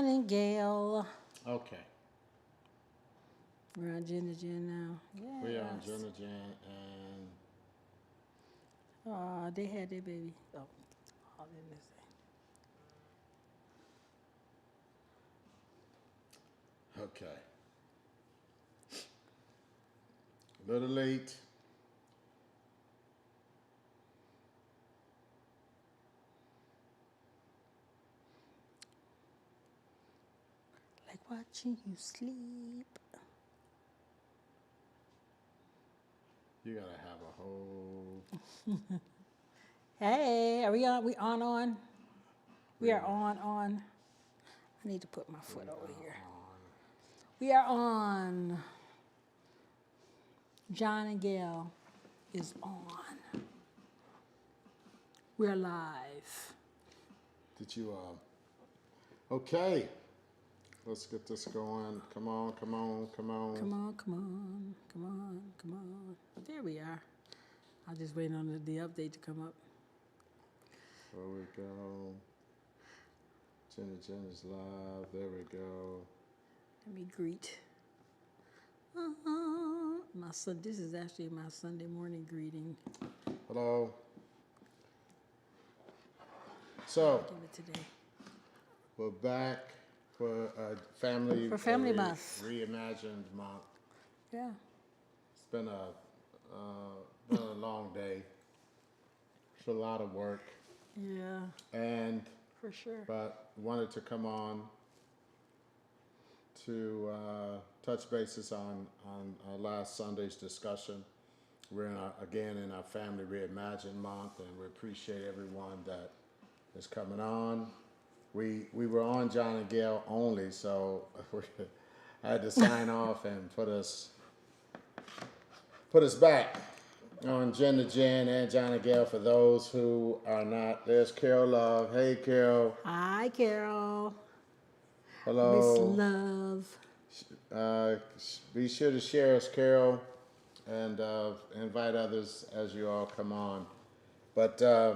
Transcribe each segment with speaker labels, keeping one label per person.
Speaker 1: John and Gale.
Speaker 2: Okay.
Speaker 1: We're on Gen now. Yeah.
Speaker 2: We are on John&Gale and
Speaker 1: Oh, they had their baby. Oh, they missed it.
Speaker 2: okay. A little late.
Speaker 1: Like watching you sleep.
Speaker 2: You gotta have a whole.
Speaker 1: Hey, are we on? We on? We are on. I need to put my foot over here. We are on. John and Gale is on. We're live.
Speaker 2: Did you? Okay. Let's get this going. Come on.
Speaker 1: Come on. There we are. I'm just waiting on the update to come up.
Speaker 2: There we go. Jen is live. There we go.
Speaker 1: Let me greet. My son. This is actually my Sunday morning greeting.
Speaker 2: Hello. So
Speaker 1: Give it today.
Speaker 2: we're back for family
Speaker 1: month.
Speaker 2: Reimagined month.
Speaker 1: Yeah.
Speaker 2: It's been a long day. It's a lot of work.
Speaker 1: Yeah.
Speaker 2: And
Speaker 1: For sure.
Speaker 2: but wanted to come on to touch bases on last Sunday's discussion. We're again in our family Reimagined month, and we appreciate everyone that is coming on. We were on John and Gale only, so I had to sign off and put us back on Jen and John and Gale for those who are not. There's Carol Love. Hey, Carol.
Speaker 1: Hi, Carol.
Speaker 2: Hello.
Speaker 1: Miss Love.
Speaker 2: Be sure to share us, Carol, and invite others as you all come on. But I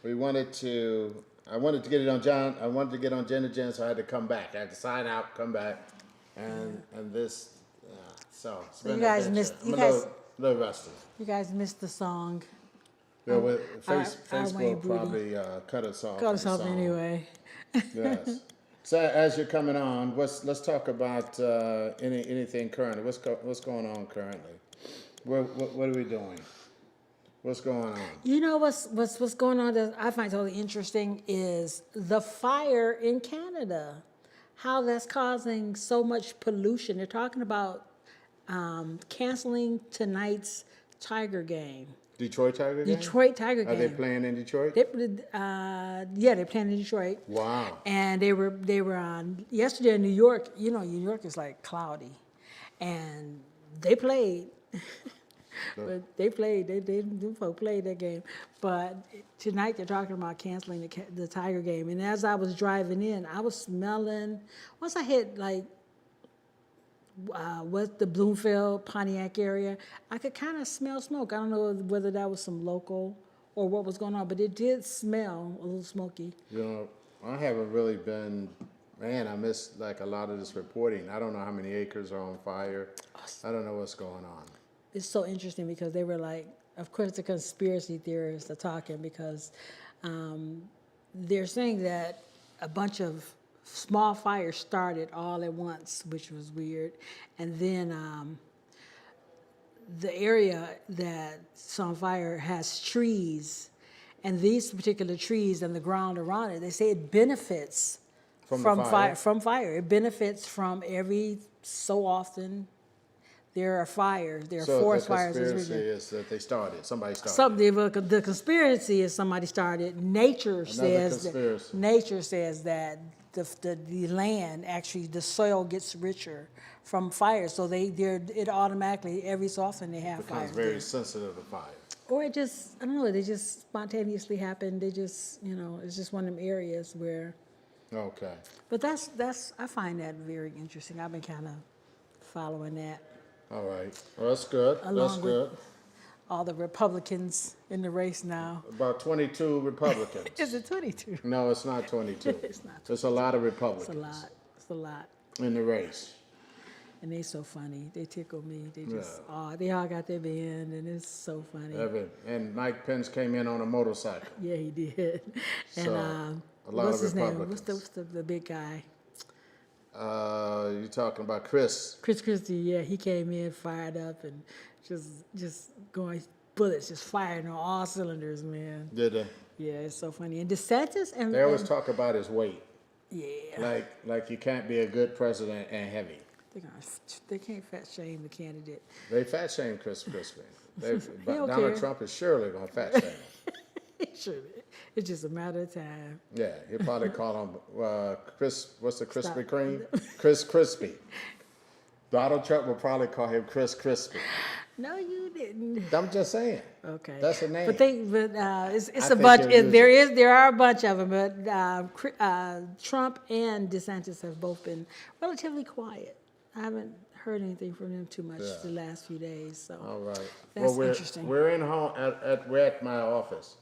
Speaker 2: wanted to get it on John. I wanted to get on Jen and Jen, so I had to come back. I had to sign out, come back, and this. So it's been
Speaker 1: you guys
Speaker 2: an
Speaker 1: missed.
Speaker 2: adventure.
Speaker 1: You guys.
Speaker 2: A little rusty.
Speaker 1: You guys missed the song.
Speaker 2: Yeah, well,
Speaker 1: Wayne
Speaker 2: Facebook probably cut us off.
Speaker 1: Cut us off anyway.
Speaker 2: Yes. So as you're coming on, let's talk about anything currently. What's going on currently? What are we doing? What's going on?
Speaker 1: You know what's going on that I find totally interesting is the fire in Canada. How that's causing so much pollution. They're talking about canceling tonight's Tiger game.
Speaker 2: Detroit Tiger game?
Speaker 1: Detroit Tiger game.
Speaker 2: Are they playing in Detroit?
Speaker 1: Yeah, they're playing in Detroit.
Speaker 2: Wow.
Speaker 1: And they were on yesterday in New York. You know, New York is like cloudy, and they played. But they played. Them folk played that game. But tonight they're talking about canceling the Tiger game. And as I was driving in, I was smelling. Once I hit like what's the Bloomfield, Pontiac area, I could kind of smell smoke. I don't know whether that was some local or what was going on, but it did smell a little smoky.
Speaker 2: You know, I haven't really been. Man, I missed like a lot of this reporting. I don't know how many acres are on fire. I don't know what's going on.
Speaker 1: It's so interesting because they were like, of course, the conspiracy theorists are talking because they're saying that a bunch of small fires started all at once, which was weird. And then the area that's on fire has trees. And these particular trees and the ground around it, they say it benefits from fire. It benefits from every so often. There are fires. There are forest fires.
Speaker 2: So the conspiracy is that they started. Somebody started.
Speaker 1: The conspiracy is somebody started. Nature says that the land actually the soil gets richer from fire. So it automatically every so often they have fire.
Speaker 2: Becomes very sensitive to fire.
Speaker 1: Or it just I don't know. They just spontaneously happen. They just it's just one of them areas where.
Speaker 2: Okay.
Speaker 1: But that's I find that very interesting. I've been kind of following that.
Speaker 2: All right. Well, that's good.
Speaker 1: all the Republicans in the race now.
Speaker 2: About 22 Republicans.
Speaker 1: Is it 22?
Speaker 2: No, it's not 22.
Speaker 1: It's not.
Speaker 2: It's a lot of
Speaker 1: It's a
Speaker 2: Republicans
Speaker 1: lot. It's a lot.
Speaker 2: in the race.
Speaker 1: And they so funny. They tickle me. They just,
Speaker 2: Yeah.
Speaker 1: they all got their band, and it's so funny.
Speaker 2: And Mike Pence came in on a motorcycle.
Speaker 1: Yeah, he did. And
Speaker 2: So, a lot
Speaker 1: what's
Speaker 2: of
Speaker 1: his name?
Speaker 2: Republicans.
Speaker 1: What's the big guy?
Speaker 2: You're talking about Chris.
Speaker 1: Chris Christie. Yeah, he came in fired up and just going bullets, just firing on all cylinders, man.
Speaker 2: Did they?
Speaker 1: Yeah, it's so funny. And DeSantis and
Speaker 2: They always talk about his weight.
Speaker 1: yeah,
Speaker 2: Like you can't be a good president and heavy.
Speaker 1: they can't fat shame the candidate.
Speaker 2: They fat shame Chris Christie.
Speaker 1: don't
Speaker 2: Donald
Speaker 1: care.
Speaker 2: Trump is surely going to fat shame him.
Speaker 1: Sure, it's just a matter of time.
Speaker 2: Yeah, he'll probably call him Chris. What's the Krispy
Speaker 1: Stop.
Speaker 2: Kreme? Chris Crispy. Donald Trump will probably call him Chris Crispy.
Speaker 1: No, you didn't.
Speaker 2: I'm just saying.
Speaker 1: Okay,
Speaker 2: That's a name.
Speaker 1: But it's
Speaker 2: I
Speaker 1: a
Speaker 2: think
Speaker 1: bunch.
Speaker 2: they're
Speaker 1: There are a bunch of them, but Trump and DeSantis have both been relatively quiet. I haven't heard anything from them too much the last few days. So
Speaker 2: All right.
Speaker 1: That's
Speaker 2: we're
Speaker 1: interesting.
Speaker 2: We're in home we're at my office,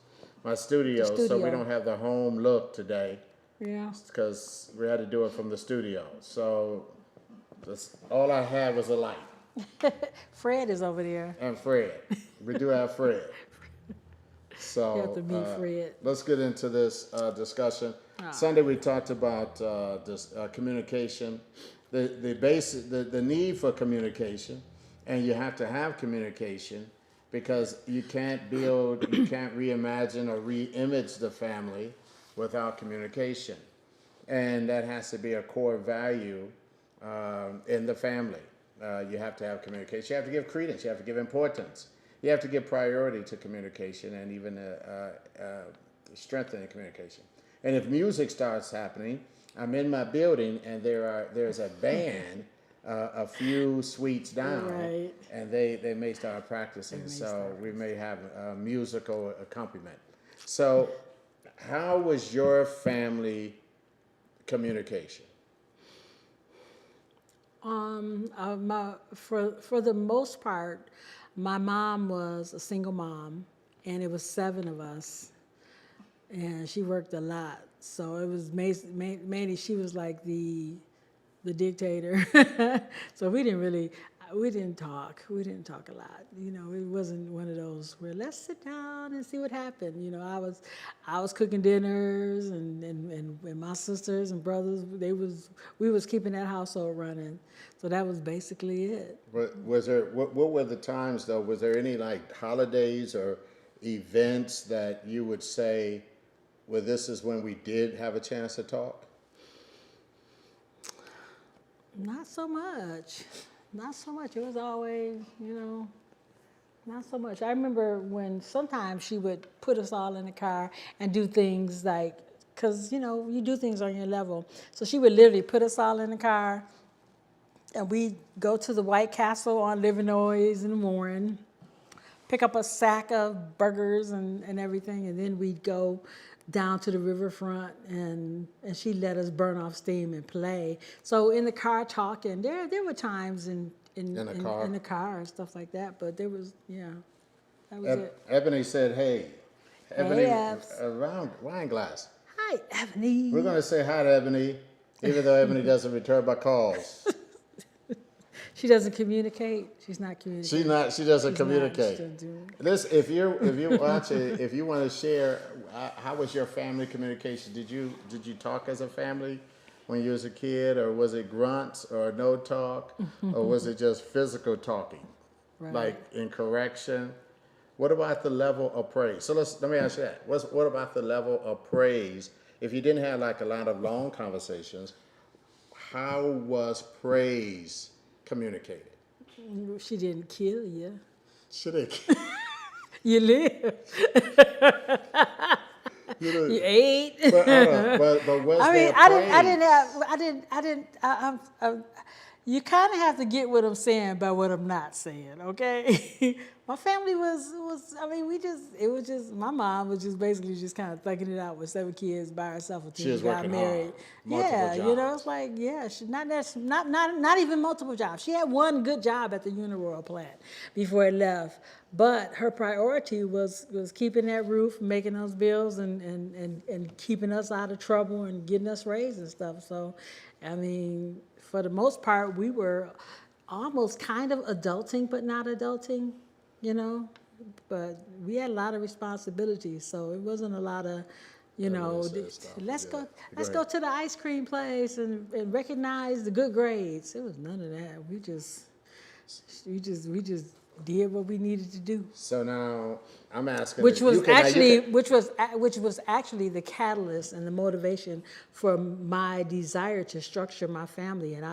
Speaker 2: my studio, so we
Speaker 1: studio.
Speaker 2: don't have the home look today
Speaker 1: yeah.
Speaker 2: because we had to do it from the studio. So all I had was a light
Speaker 1: Fred is over there.
Speaker 2: and Fred. We do have Fred. So
Speaker 1: You have to meet Fred.
Speaker 2: let's get into this discussion. Sunday we talked about this communication, the need for communication, and you have to have communication because you can't reimagine or re-image the family without communication, and that has to be a core value in the family. You have to have communication. You have to give credence. You have to give importance. You have to give priority to communication and even strengthening communication. And if music starts happening, I'm in my building and there's a band a few suites down,
Speaker 1: Right.
Speaker 2: and they may start practicing. So we may have a musical accompaniment. So, how was your family communication?
Speaker 1: For the most part, my mom was a single mom, and it was 7 of us, and she worked a lot. So it was mainly she was like the dictator. So we didn't talk a lot. You know, it wasn't one of those where let's sit down and see what happened. You know, I was cooking dinners, and my sisters and brothers, we was keeping that household running. So that was basically it.
Speaker 2: But was there what were the times though? Was there any like holidays or events that you would say, well, this is when we did have a chance to talk?
Speaker 1: Not so much. Not so much. It was always, not so much. I remember when sometimes she would put us all in the car and do things like, because, you do things on your level. So she would literally put us all in the car, and we'd go to the White Castle on Livernois in the morning, pick up a sack of burgers and everything, and then we'd go down to the riverfront, and she let us burn off steam and play. So in the car talking, there were times in the car and stuff like that, but there was, that was it.
Speaker 2: Ebony said, hey. Ebony,
Speaker 1: Ebs.
Speaker 2: around wine glass.
Speaker 1: Hi, Ebony.
Speaker 2: We're going to say hi to Ebony, even though Ebony doesn't return my calls.
Speaker 1: She doesn't communicate. She's not communicating.
Speaker 2: She doesn't
Speaker 1: She's
Speaker 2: communicate.
Speaker 1: not doing it.
Speaker 2: This, if you watch it, if you want to share, how was your family communication? Did you talk as a family when you was a kid, or was it grunts or no talk, or was it just physical talking,
Speaker 1: Right.
Speaker 2: like in correction? What about the level of praise? So let me ask you that. What about the level of praise? If you didn't have like a lot of long conversations, how was praise communicated?
Speaker 1: She didn't kill you.
Speaker 2: Should it?
Speaker 1: You lived. You ate.
Speaker 2: But was
Speaker 1: I mean,
Speaker 2: there praise?
Speaker 1: You kind of have to get what I'm saying by what I'm not saying, okay? My family was I mean, it was just, my mom was just basically just kind of thugging it out with 7 kids by herself until
Speaker 2: She was
Speaker 1: she got
Speaker 2: working
Speaker 1: married.
Speaker 2: hard, multiple
Speaker 1: You know,
Speaker 2: jobs.
Speaker 1: it's like, yeah, she, not even multiple jobs. She had one good job at the Uniroyal plant before it left. But her priority was keeping that roof, making those bills, and keeping us out of trouble and getting us raised and stuff. So, I mean, for the most part, we were almost kind of adulting, but not adulting, you know. But we had a lot of responsibilities, so it wasn't a lot of, you know, let's
Speaker 2: Yeah.
Speaker 1: go,
Speaker 2: Go
Speaker 1: let's
Speaker 2: ahead.
Speaker 1: go to the ice cream place and recognize the good grades. It was none of that. We just did what we needed to do.
Speaker 2: So now I'm asking
Speaker 1: Which
Speaker 2: that you
Speaker 1: was
Speaker 2: can, now you
Speaker 1: actually,
Speaker 2: can,
Speaker 1: which was actually the catalyst and the motivation for my desire to structure my family. And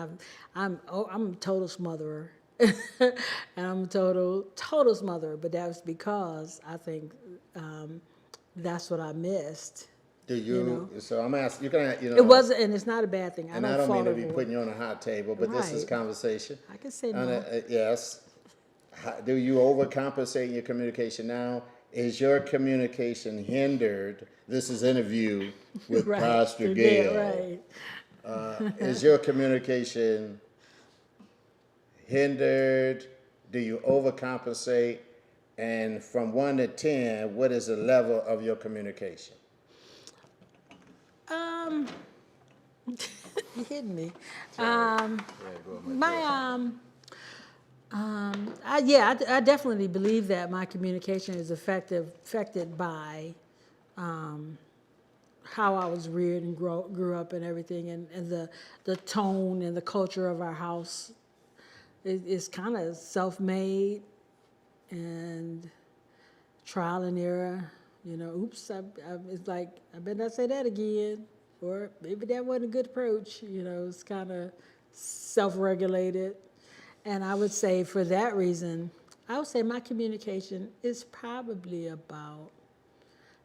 Speaker 1: I'm a total smotherer, and I'm a total smotherer. But that was because I think that's what I missed.
Speaker 2: do
Speaker 1: You know,
Speaker 2: so I'm asking, you can,
Speaker 1: it wasn't, and it's not a bad thing. I
Speaker 2: and I
Speaker 1: don't
Speaker 2: don't mean
Speaker 1: fault
Speaker 2: to
Speaker 1: her
Speaker 2: be
Speaker 1: for
Speaker 2: putting
Speaker 1: it.
Speaker 2: you on a hot table, but this is
Speaker 1: Right.
Speaker 2: conversation.
Speaker 1: I can say
Speaker 2: And,
Speaker 1: no.
Speaker 2: yes, do you overcompensate in your communication now? Is your communication hindered? This is interview with
Speaker 1: Right.
Speaker 2: Pastor
Speaker 1: Yeah,
Speaker 2: Gale.
Speaker 1: right.
Speaker 2: Is your communication hindered? Do you overcompensate? And from 1 to 10, what is the level of your communication?
Speaker 1: Um, you hitting me.
Speaker 2: Yeah, go ahead,
Speaker 1: My I definitely believe that my communication is affected by how I was reared and grew up and everything, and the tone and the culture of our house is kind of self-made and trial and error. You know, oops, it's like, I better not say that again, or maybe that wasn't a good approach. You know, it's kind of self-regulated. And I would say for that reason, I would say my communication is probably about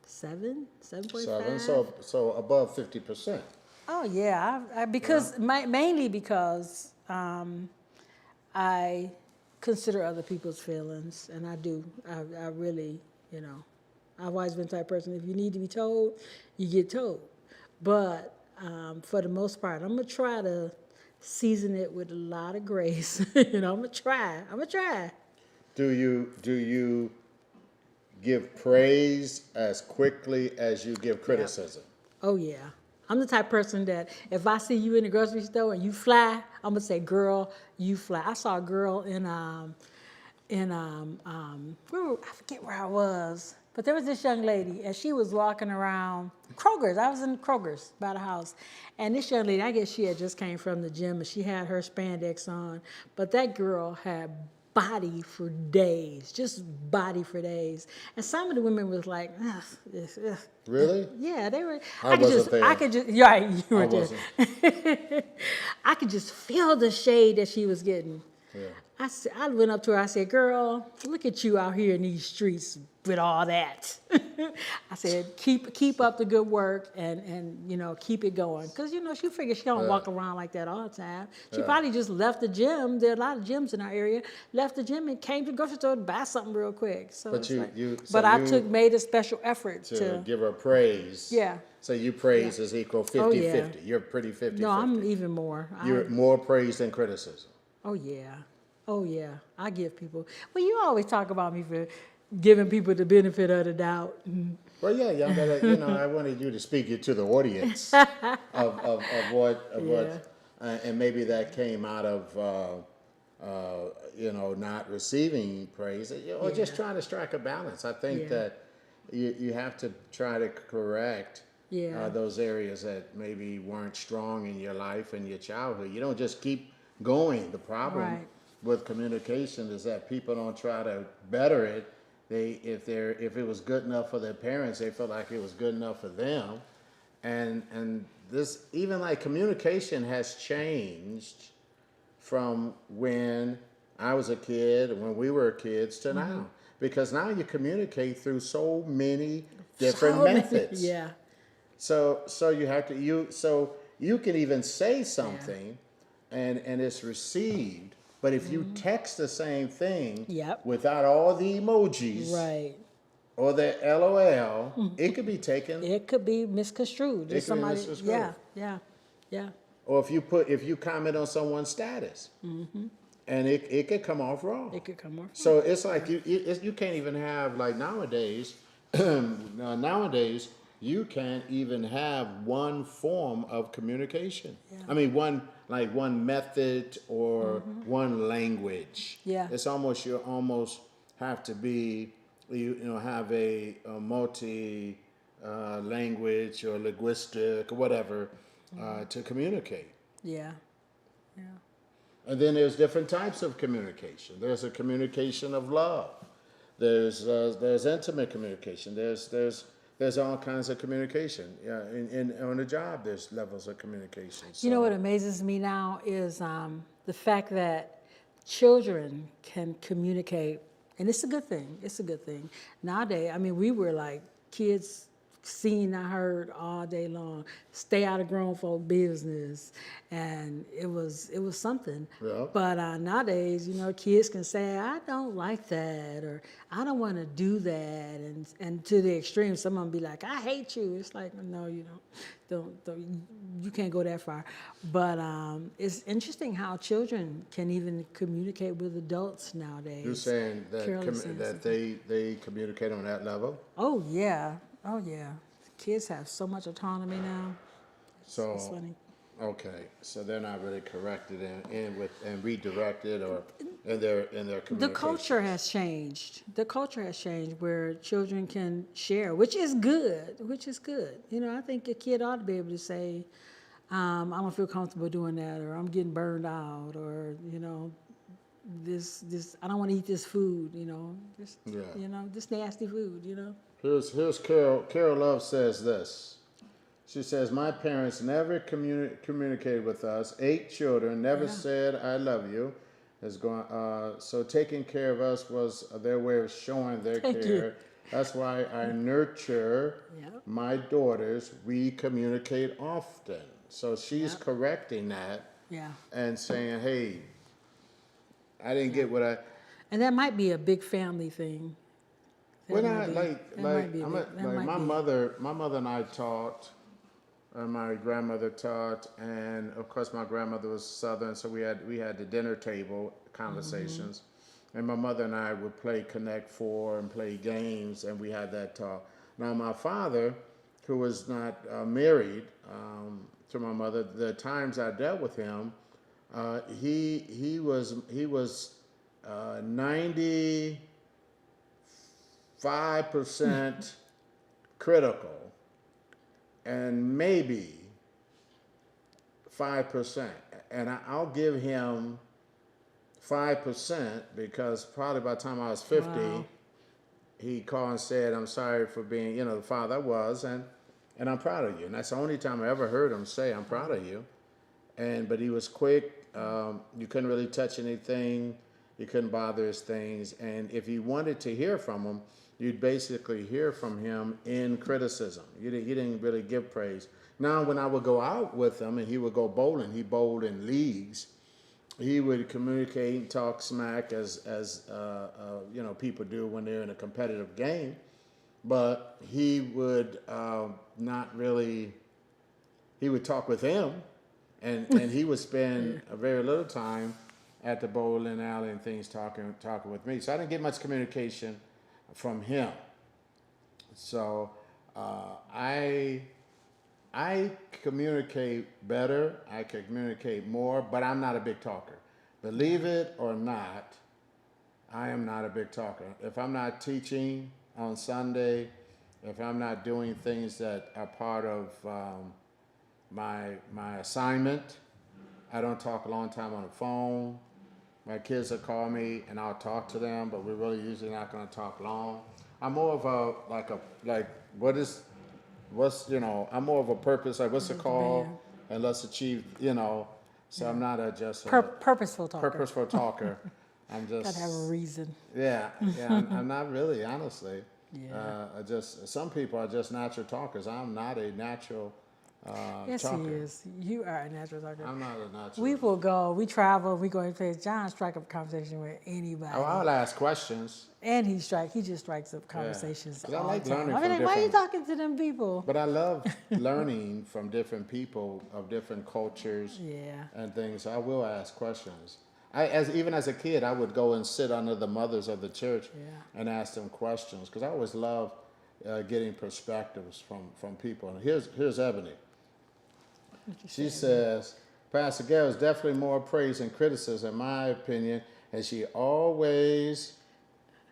Speaker 1: 7.5.
Speaker 2: 7, so above 50%.
Speaker 1: Oh yeah, because mainly because I consider other people's feelings, and I do. I really, you know, I've always been the type of person. If you need to be told, you get told. But for the most part, I'm gonna try to season it with a lot of grace. You know, I'm gonna try.
Speaker 2: Do you give praise as quickly as you give criticism?
Speaker 1: Oh yeah. I'm the type of person that if I see you in the grocery store and you fly, I'm gonna say, "Girl, you fly." I saw a girl I forget where I was, but there was this young lady and she was walking around Kroger's. I was in Kroger's by the house, and this young lady, I guess she had just came from the gym and she had her spandex on, but that girl had body for days, just body for days. And some of the women was like, ugh, ugh.
Speaker 2: Really?
Speaker 1: Yeah, they were.
Speaker 2: I wasn't there.
Speaker 1: I could just, yeah, right, you were
Speaker 2: I
Speaker 1: there.
Speaker 2: wasn't.
Speaker 1: I could just feel the shade that she was getting.
Speaker 2: Yeah.
Speaker 1: I went up to her, I said, "Girl, look at you out here in these streets with all that." I said, keep up the good work and you know, keep it going. Because, you know, she figured she don't walk around like that all the time. She probably just left the gym. There are a lot of gyms in our area. Left the gym and came to the grocery store to buy something real quick. So
Speaker 2: But
Speaker 1: it's
Speaker 2: you-
Speaker 1: like,
Speaker 2: you- so
Speaker 1: but I
Speaker 2: you-
Speaker 1: made a special effort
Speaker 2: To give her praise.
Speaker 1: Yeah.
Speaker 2: So you praise
Speaker 1: Yeah.
Speaker 2: is equal 50-50.
Speaker 1: Oh, yeah.
Speaker 2: You're pretty 50-50.
Speaker 1: No, I'm even more.
Speaker 2: You're more praise than criticism.
Speaker 1: Oh yeah. Oh yeah. I give people. Well, you always talk about me for giving people the benefit of the doubt.
Speaker 2: Well, yeah, but, you know, I wanted you to speak it to the audience of what, and maybe that came out of, you know, not receiving praise, or just trying to strike a balance. I think that you have to try to correct those areas that maybe weren't strong in your life and your childhood. You don't just keep going. The problem with communication is that people don't try to better it. If it was good enough for their parents, they feel like it was good enough for them, and this, even like communication has changed from when I was a kid, when we were kids, to now, because now you communicate through so many different methods. So you have to so you can even say something, and it's received. But if you text the same thing
Speaker 1: Yep.
Speaker 2: without all the emojis
Speaker 1: Right.
Speaker 2: or the LOL, it could be taken.
Speaker 1: It could be misconstrued.
Speaker 2: It
Speaker 1: Just
Speaker 2: could be
Speaker 1: somebody.
Speaker 2: misconstrued.
Speaker 1: Yeah.
Speaker 2: Or if you comment on someone's status, and it could come off wrong.
Speaker 1: It could come off.
Speaker 2: So it's like you can't even have, like, nowadays. Nowadays you can't even have one form of communication.
Speaker 1: Yeah.
Speaker 2: I mean, one method or one language.
Speaker 1: Yeah.
Speaker 2: It's almost, you almost have to be, have a multi language or linguistic or whatever to communicate.
Speaker 1: Yeah.
Speaker 2: And then there's different types of communication. There's a communication of love. There's intimate communication. There's all kinds of communication. Yeah, on the job, there's levels of communication.
Speaker 1: You know what amazes me now is the fact that children can communicate, and it's a good thing. It's a good thing. Nowadays, I mean, we were like kids seen, I heard all day long, stay out of grown folk business, and it was something.
Speaker 2: Yeah.
Speaker 1: But nowadays, kids can say, I don't like that, or I don't want to do that, and to the extreme, some of them be like, I hate you. It's like, no, you don't, you can't go that far. But it's interesting how children can even communicate with adults nowadays.
Speaker 2: You're saying that
Speaker 1: Carelessness.
Speaker 2: they communicate on that level?
Speaker 1: Oh yeah. Kids have so much autonomy now.
Speaker 2: So
Speaker 1: It's funny.
Speaker 2: okay, so they're not really corrected and redirected or in their communication.
Speaker 1: The culture has changed. The culture has changed where children can share, which is good. I think a kid ought to be able to say, I don't feel comfortable doing that, or I'm getting burned out, or this I don't want to eat this food. This nasty food.
Speaker 2: Here's Carol. Carol Love says this. She says, my parents never communicated with us. 8 children, never said I love you. So taking care of us was their way of showing their
Speaker 1: Thank
Speaker 2: care.
Speaker 1: you.
Speaker 2: That's why I nurture my daughters. We communicate often. So she's correcting that and saying, hey, I didn't get what I...
Speaker 1: And that might be a big family thing.
Speaker 2: My mother and I taught, my grandmother taught, and of course my grandmother was Southern, so we had the dinner table conversations, and my mother and I would play Connect Four and play games, and we had that talk. Now my father, who was not married to my mother, the times I dealt with him, he was 95% critical and maybe 5%. And I'll give him 5% because probably by the time I was 50, he called and said, I'm sorry for being, the father I was, and I'm proud of you. And that's the only time I ever heard him say, I'm proud of you. But he was quick. You couldn't really touch anything. You couldn't bother his things. And if you wanted to hear from him, you'd basically hear from him in criticism. You didn't really give praise. Now, when I would go out with him and he would go bowling, he bowled in leagues, he would communicate and talk smack as people do when they're in a competitive game. But he would not really, he would talk with him, and he would spend a very little time at the bowling alley and things talking with me. So I didn't get much communication from him. So I communicate better, I can communicate more, but I'm not a big talker. Believe it or not, I am not a big talker. If I'm not teaching on Sunday, if I'm not doing things that are part of my assignment, I don't talk a long time on the phone. My kids will call me and I'll talk to them, but we're really usually not going to talk long. I'm more of I'm more of a purpose, like what's the call, and let's achieve, so I'm not just a
Speaker 1: purposeful talker.
Speaker 2: Purposeful talker. I'm just...
Speaker 1: Gotta have a reason.
Speaker 2: Yeah, I'm not really, honestly.
Speaker 1: Yeah.
Speaker 2: Some people are just natural talkers. I'm not a natural
Speaker 1: Yes,
Speaker 2: talker.
Speaker 1: he is. You are a natural talker.
Speaker 2: I'm not a natural.
Speaker 1: We will go. We travel. We go in place. John strike up a conversation with anybody.
Speaker 2: Oh, I'll ask questions.
Speaker 1: And he just strikes up conversations
Speaker 2: 'Cause I
Speaker 1: all
Speaker 2: like
Speaker 1: the time.
Speaker 2: learning
Speaker 1: I mean,
Speaker 2: from
Speaker 1: like, why are you
Speaker 2: different-
Speaker 1: talking to them people?
Speaker 2: But I love learning from different people of different cultures
Speaker 1: Yeah.
Speaker 2: and things. I will ask questions. Even as a kid, I would go and sit under the mothers of the church and ask them questions because I always love getting perspectives from people. And here's Ebony. She says, Pastor Gale is definitely more praise and criticism, in my opinion, and she always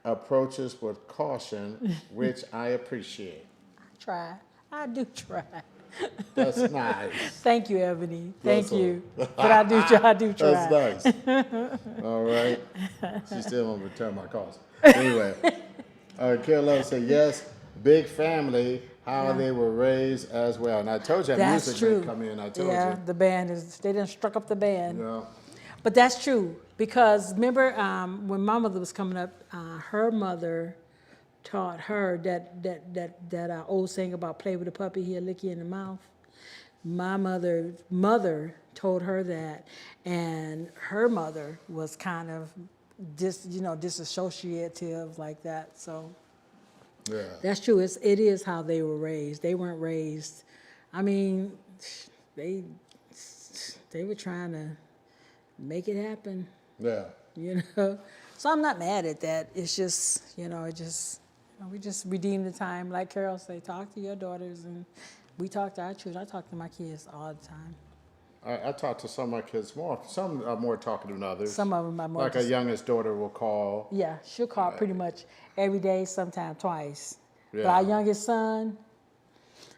Speaker 2: approaches with caution, which I appreciate.
Speaker 1: Try. I do try.
Speaker 2: That's nice.
Speaker 1: Thank you, Ebony.
Speaker 2: That's
Speaker 1: Thank you. But I do try. I do try.
Speaker 2: That's nice. All right. She still won't return my calls. Anyway, Carol Love said, yes, big family, how they were raised as well. And I told you,
Speaker 1: That's
Speaker 2: music
Speaker 1: true.
Speaker 2: didn't come in. I told
Speaker 1: Yeah,
Speaker 2: you.
Speaker 1: the band is, they done struck up the band.
Speaker 2: Yeah.
Speaker 1: But that's true because remember when my mother was coming up, her mother taught her that old saying about play with a puppy, he'll lick you in the mouth. My mother told her that, and her mother was kind of disassociative like that. So
Speaker 2: Yeah.
Speaker 1: that's true. It is how they were raised. They weren't raised. I mean, they were trying to make it happen.
Speaker 2: Yeah.
Speaker 1: So I'm not mad at that. It's just, we just redeem the time. Like Carol say, talk to your daughters, and we talk to our children. I talk to my kids all the time.
Speaker 2: I talk to some of my kids more. Some are more talkative than others.
Speaker 1: Some of them are more.
Speaker 2: Like our youngest daughter will call.
Speaker 1: Yeah, she'll call pretty much every day, sometime twice. But
Speaker 2: Yeah.
Speaker 1: our youngest son,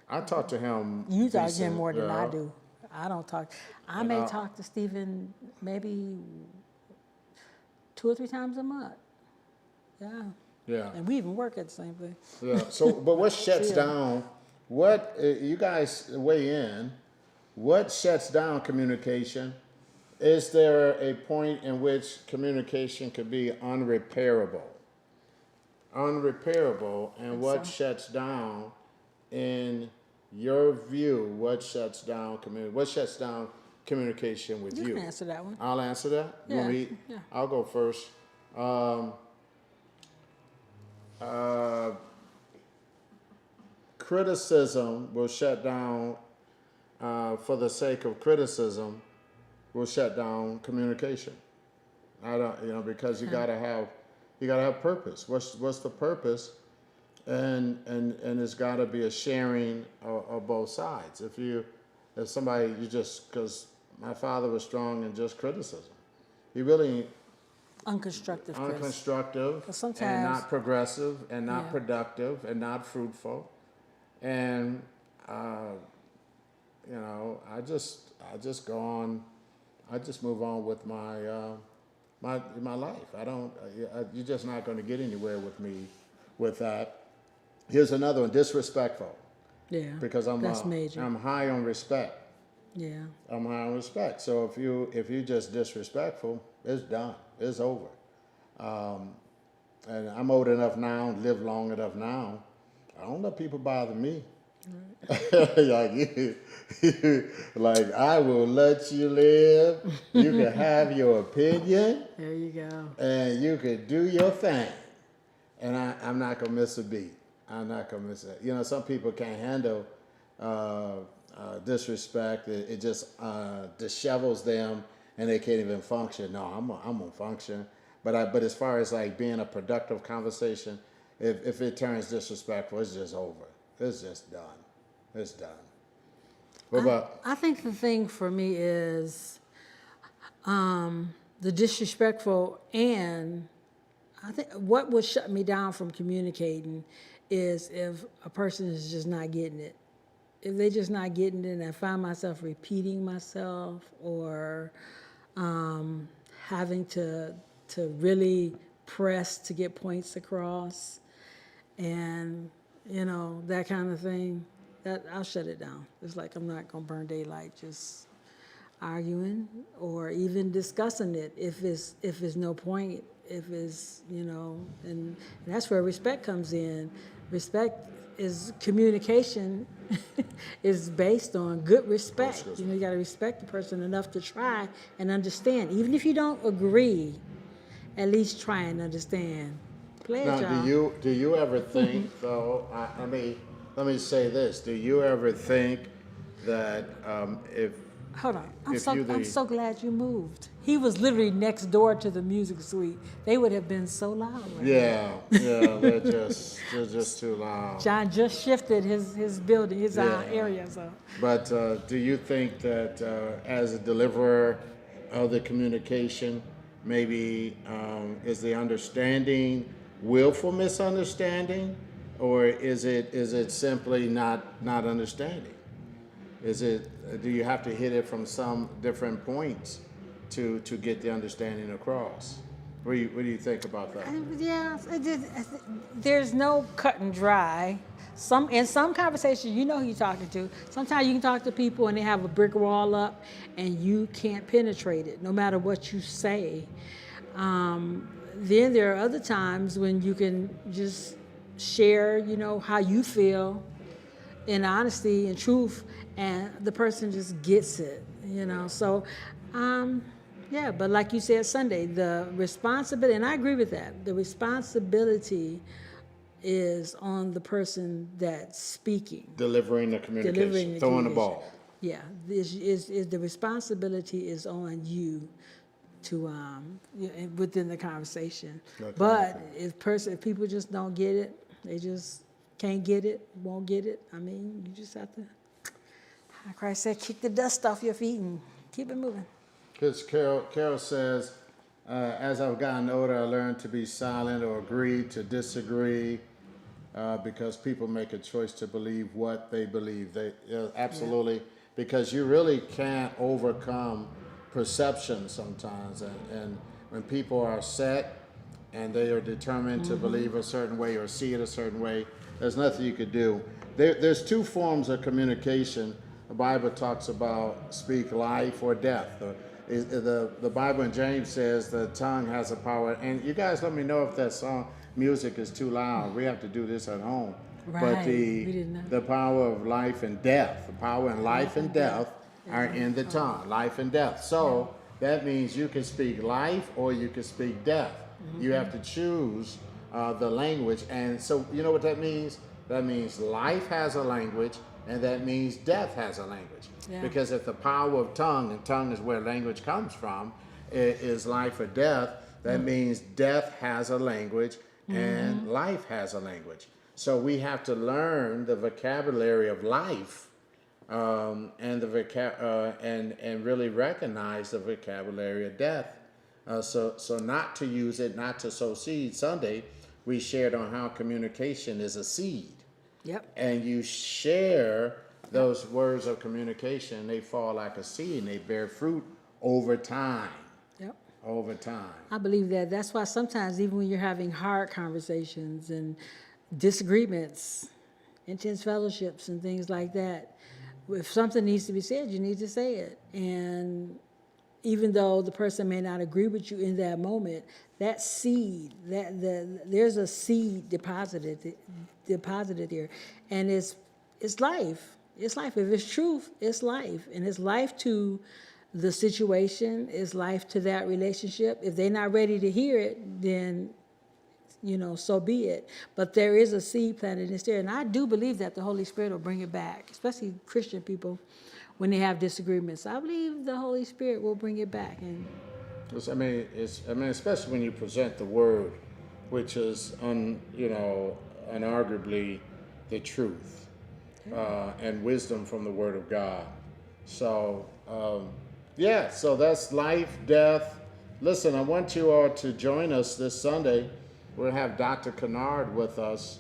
Speaker 2: I talk to him.
Speaker 1: you talk to
Speaker 2: decent,
Speaker 1: him more than I
Speaker 2: yeah.
Speaker 1: do. I don't talk. I may talk to Stephen maybe 2 or 3 times a month. Yeah.
Speaker 2: Yeah.
Speaker 1: And we even work at the same place.
Speaker 2: Yeah. So, but what shuts
Speaker 1: Yeah.
Speaker 2: down? What you guys weigh in? What shuts down communication? Is there a point in which communication could be unrepairable? Unrepairable, and what shuts down, in your view? What shuts down communication with you?
Speaker 1: You can answer that one.
Speaker 2: I'll answer that. You want me?
Speaker 1: Yeah.
Speaker 2: I'll go first. Criticism will shut down, for the sake of criticism, will shut down communication. I don't, because you gotta have purpose. What's the purpose? And it's gotta be a sharing of both sides. If somebody, because my father was strong in just criticism. He really
Speaker 1: Unconstructive criticism.
Speaker 2: unconstructive and
Speaker 1: sometimes-
Speaker 2: not progressive and not
Speaker 1: Yeah.
Speaker 2: productive and not fruitful. And I just go on. I just move on with my my life. I don't. You're just not going to get anywhere with me with that. Here's another one: disrespectful.
Speaker 1: Yeah.
Speaker 2: Because
Speaker 1: that's major.
Speaker 2: I'm high on respect.
Speaker 1: Yeah.
Speaker 2: I'm high on respect. So if you just disrespectful, it's done. It's over. And I'm old enough now, live long enough now. I don't let people bother me. like I will let you live. You can have your opinion,
Speaker 1: There you go.
Speaker 2: and you can do your thing. And I'm not gonna miss a beat. I'm not gonna miss it. Some people can't handle disrespect. It just dishevels them, and they can't even function. No, I'm gonna function. But as far as like being a productive conversation, if it turns disrespectful, it's just over. It's just done. It's done. What about?
Speaker 1: I think the thing for me is the disrespectful, and I think what would shut me down from communicating is if a person is just not getting it. If they're just not getting it, and I find myself repeating myself or having to really press to get points across, and that kind of thing, that I'll shut it down. It's like I'm not gonna burn daylight just arguing or even discussing it if it's no point, if it's and that's where respect comes in. Respect is communication is based on good respect.
Speaker 2: Excuse
Speaker 1: You
Speaker 2: me.
Speaker 1: know, you got to respect the person enough to try and understand. Even if you don't agree, at least try and understand. Play it,
Speaker 2: Now,
Speaker 1: y'all.
Speaker 2: do you ever think though? Let me say this. Do you ever think that
Speaker 1: Hold on.
Speaker 2: if you
Speaker 1: I'm
Speaker 2: the
Speaker 1: so glad you moved. He was literally next door to the music suite. They would have been so loud. Right
Speaker 2: yeah, they're just too loud.
Speaker 1: John just shifted his building, his
Speaker 2: Yeah.
Speaker 1: area. So
Speaker 2: But do you think that as a deliverer of the communication, maybe is the understanding willful misunderstanding, or is it simply not understanding? Is it do you have to hit it from some different points to get the understanding across? What do you think about that?
Speaker 1: yeah, there's no cut and dry. In some conversations, you know who you're talking to. Sometimes you can talk to people and they have a brick wall up, and you can't penetrate it, no matter what you say. Then there are other times when you can just share, you know, how you feel in honesty and truth, and the person just gets it, you know. So, yeah, but like you said Sunday, the responsibility, and I agree with that, the responsibility is on the person that's speaking,
Speaker 2: Delivering the communication,
Speaker 1: delivering the
Speaker 2: throwing the
Speaker 1: communication.
Speaker 2: ball.
Speaker 1: Yeah, this is the responsibility is on you to within the conversation.
Speaker 2: Okay.
Speaker 1: But if people just don't get it, they just can't get it, won't get it. I mean, you just have to. Christ said, "Kick the dust off your feet and keep it moving."
Speaker 2: Because Carol says, as I've gotten older, I learned to be silent or agree to disagree because people make a choice to believe what they believe. They absolutely, because you really can't overcome perception sometimes. And when people are set and they are determined to believe a certain way or see it a certain way, there's nothing you could do. There's two forms of communication. The Bible talks about speak life or death. The Bible in James says the tongue has a power. And you guys let me know if that song music is too loud. We have to do this at home.
Speaker 1: Right.
Speaker 2: But
Speaker 1: We didn't know.
Speaker 2: the power of life and death, the power in life and death are in the tongue, life and death. So that means you can speak life or you can speak death. You have to choose the language. And so you know what that means? That means life has a language, and that means death has a language.
Speaker 1: Yeah.
Speaker 2: Because if the power of tongue, and tongue is where language comes from, is life or death, that means death has a language and life has a language. So we have to learn the vocabulary of life and really recognize the vocabulary of death. So not to use it, not to sow seed. Sunday, we shared on how communication is a seed.
Speaker 1: Yep.
Speaker 2: And you share those words of communication, they fall like a seed and they bear fruit over time.
Speaker 1: Yep.
Speaker 2: Over time.
Speaker 1: I believe that. That's why sometimes, even when you're having hard conversations and disagreements, intense fellowships, and things like that, if something needs to be said, you need to say it. And even though the person may not agree with you in that moment, that seed, there's a seed deposited there, and it's life. It's life. If it's truth, it's life, and it's life to the situation. It's life to that relationship. If they're not ready to hear it, then so be it. But there is a seed planted in there, and I do believe that the Holy Spirit will bring it back, especially Christian people. When they have disagreements, I believe the Holy Spirit will bring it back. And
Speaker 2: especially when you present the word, which is unarguably the truth and wisdom from the Word of God. So so that's life, death. Listen, I want you all to join us this Sunday. We'll have Dr. Kennard with us,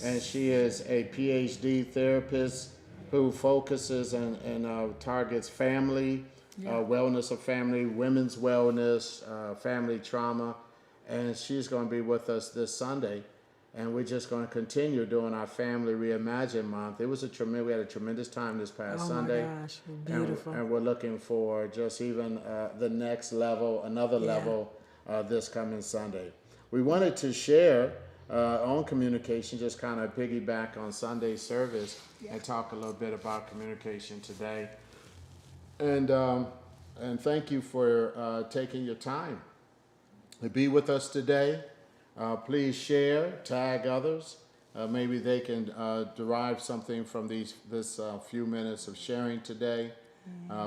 Speaker 2: and she is a PhD therapist who focuses and targets family, wellness of family, women's wellness, family trauma. And she's going to be with us this Sunday. And we're just going to continue doing our Family Reimagined month. We had a tremendous time this past Sunday.
Speaker 1: Oh my gosh, beautiful.
Speaker 2: And we're looking for just even the next level, another level this coming Sunday. We wanted to share on communication, just kind of piggyback on Sunday's service and talk a little bit about communication today. And thank you for taking your time to be with us today. Please share, tag others. Maybe they can derive something from this few minutes of sharing today.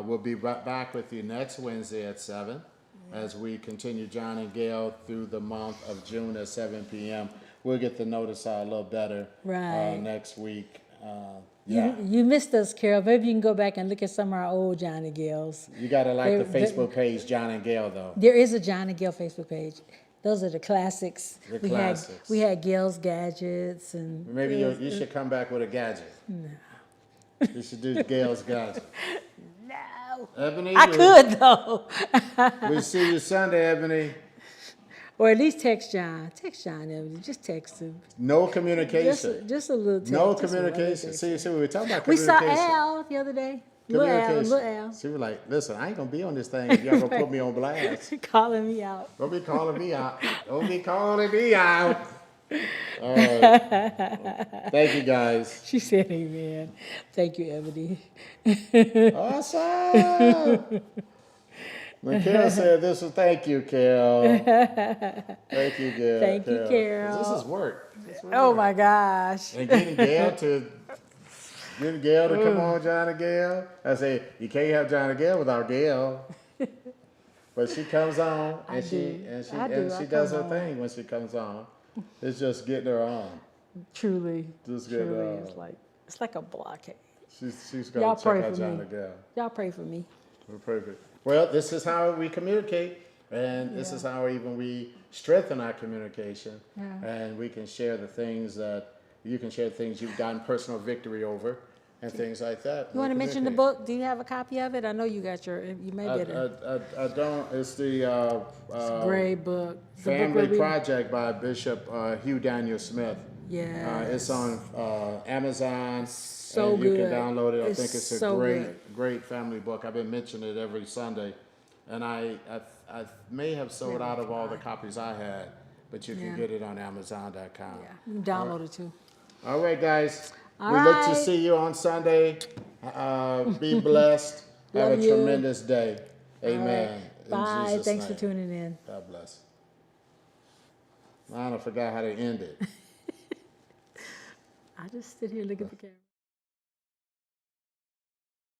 Speaker 2: We'll be right back with you next Wednesday at 7 as we continue John and Gale through the month of June at 7 p.m. We'll get the notice out a little better next week.
Speaker 1: You missed us, Carol. Maybe you can go back and look at some of our old John and Gales.
Speaker 2: You got to like the Facebook page, John and Gale, though.
Speaker 1: There is a John and Gale Facebook page. Those are the classics.
Speaker 2: The classics.
Speaker 1: We had Gale's Gadgets and.
Speaker 2: Maybe you should come back with a gadget.
Speaker 1: No.
Speaker 2: You should do Gale's gadget.
Speaker 1: No.
Speaker 2: Ebony,
Speaker 1: I could though.
Speaker 2: We see you Sunday, Ebony.
Speaker 1: Or at least text John. Text John, Ebony. Just text him.
Speaker 2: No communication.
Speaker 1: Just a little text.
Speaker 2: No communication. See, we were talking about
Speaker 1: We
Speaker 2: communication.
Speaker 1: saw Al the other day. Little Al.
Speaker 2: She was like, listen, I ain't going to be on this thing if y'all going to put me on blast.
Speaker 1: Calling me out.
Speaker 2: Don't be calling me out. Don't be calling me out. All right. Thank you, guys.
Speaker 1: She said amen. Thank you, Ebony.
Speaker 2: Awesome. When Carol said this was thank you, Carol. Thank you, Carol.
Speaker 1: Thank you, Carol.
Speaker 2: This is work.
Speaker 1: Oh my gosh.
Speaker 2: And getting Gail to come on, John and Gale. I say you can't have John and Gale without Gail. But she comes on and she does her thing when she comes on. It's just getting her on.
Speaker 1: Truly.
Speaker 2: Just getting her on.
Speaker 1: It's like a blockade.
Speaker 2: She's gonna check out John and Gale.
Speaker 1: Y'all pray for me.
Speaker 2: We're perfect. Well, this is how we communicate, and this is how even we strengthen our communication, and we can share the things that you can share things you've gotten personal victory over, and things like that.
Speaker 1: You want to mention the book? Do you have a copy of it? I know you got you may get it.
Speaker 2: I don't. It's the
Speaker 1: It's a great book.
Speaker 2: Family Project by Bishop Hugh Daniel Smith.
Speaker 1: Yeah.
Speaker 2: It's on Amazon.
Speaker 1: So
Speaker 2: and you
Speaker 1: good.
Speaker 2: can download it. I
Speaker 1: It's
Speaker 2: think it's a
Speaker 1: so
Speaker 2: great family book. I've been mentioning it every Sunday, and I may have sold out of all the copies I had, but you can get it on Amazon.com.
Speaker 1: Yeah. You can download it too.
Speaker 2: All right, guys.
Speaker 1: All
Speaker 2: we look to
Speaker 1: right.
Speaker 2: see you on Sunday. Be blessed. Have
Speaker 1: Love
Speaker 2: a
Speaker 1: you.
Speaker 2: tremendous day. Amen. In
Speaker 1: Bye.
Speaker 2: Jesus'
Speaker 1: Thanks
Speaker 2: name.
Speaker 1: for tuning in.
Speaker 2: God bless. I forgot how to end it.
Speaker 1: I just sit here looking at the camera.